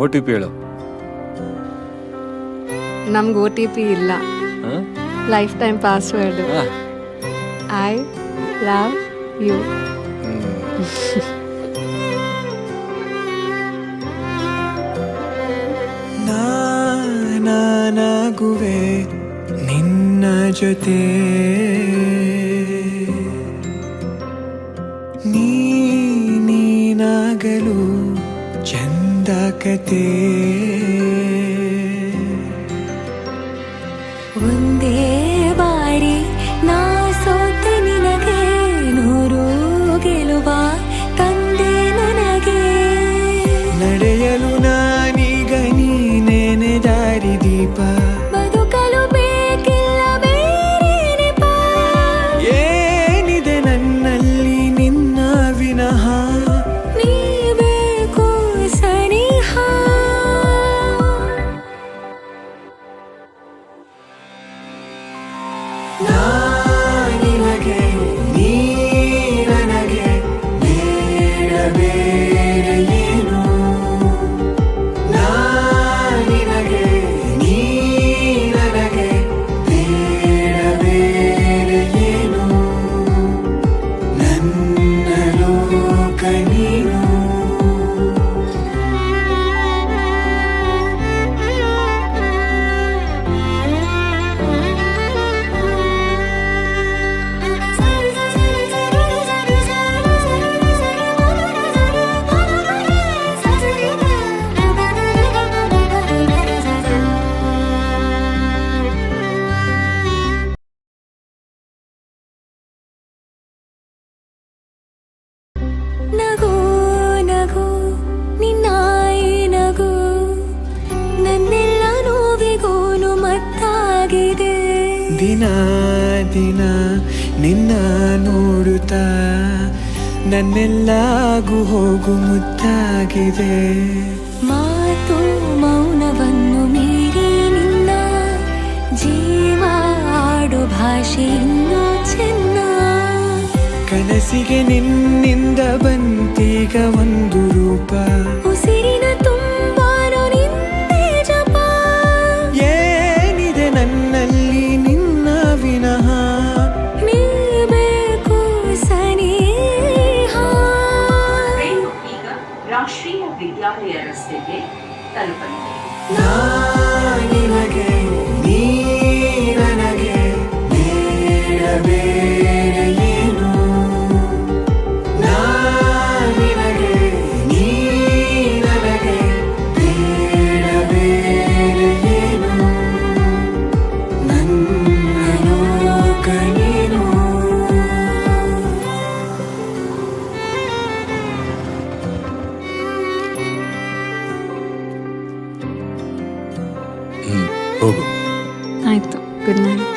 OTP ಹೇಳು. ನಮ್ಗೆ OTP ಇಲ್ಲ, life time password. I love you. ನಾನಾಗುವೆ ನಿನ್ನ ಜೊತೆ, ನೀನಾಗಲು ಚಂದ ಕತೆ. ಒಂದೇ ಬಾರಿ ನಾ ಸೋತ ನಿನಗೆ ನೂರು ಗೆಲುವ ತಂದೆ ನನಗೆ. ನಡೆಯಲು ನಾನೀಗ ನೀನೇನೆ ದಾರಿ ದೀಪ, ಬದುಕಲು ಬೇಕಿಲ್ಲ ಬೇರೆ ನೆಪ. ಏನಿದೆ ನನ್ನಲ್ಲಿ ನಿನ್ನ ವಿನಃ, ನೀ ಬೇಕು ಸನಿಹ. ನಿನಗೆ ನೀ ನನಗೆ ಬೇಡ ಬೇರೆ ಏನು. ನಿನಗೆ ನೀ ನನಗೆ ಬೇಡ ಬೇರೆ ಏನು. ನನ್ನ ಲೋಕ ನೀನು. ನಗು ನಗು ನಿನ್ನಾಯಿ ನಗು, ನನ್ನೆಲ್ಲ ನೋವಿಗೋನು ಮತ್ತಾಗಿದೆ. ದಿನ ದಿನ ನಿನ್ನ ನೋಡುತ್ತಾ ನನ್ನೆಲ್ಲಾಗು ಹೋಗು ಮುತ್ತಾಗಿದೆ. ಮಾತು ಮೌನವನ್ನು ಮೀರಿ ನಿನ್ನ ಜೀವ ಆಡು ಭಾಷೆ ಇನ್ನೂ ಚೆನ್ನ. ಕನಸಿಗೆ ನಿನ್ನಿಂದ ಬಂತೀಗ ಒಂದು ರೂಪ, ಉಸಿರಿನ ತುಂಬಾನು ನಿಂದೆ ಜಪ. ಏನಿದೆ ನನ್ನಲ್ಲಿ ನಿನ್ನ ವಿನಃ, ನೀ ಬೇಕು ಸನಿಹ. ಟ್ರೈನು ಈಗ ರಾಷ್ಟ್ರೀಯ ವಿದ್ಯಾಲಯ ರಸ್ತೆಗೆ ತಲುಪಲಿದೆ. ನಿನಗೆ ನೀ ನನಗೆ ಬೇಡ ಬೇರೆ ಏನು. ನಿನಗೆ ನೀ ನನಗೆ ಬೇಡ ಬೇರೆ ಏನು. ನನ್ನ ಲೋಕ ನೀನು. ಹೋಗು. ಆಯ್ತು, ಗುಡ್ ನೈಟ್.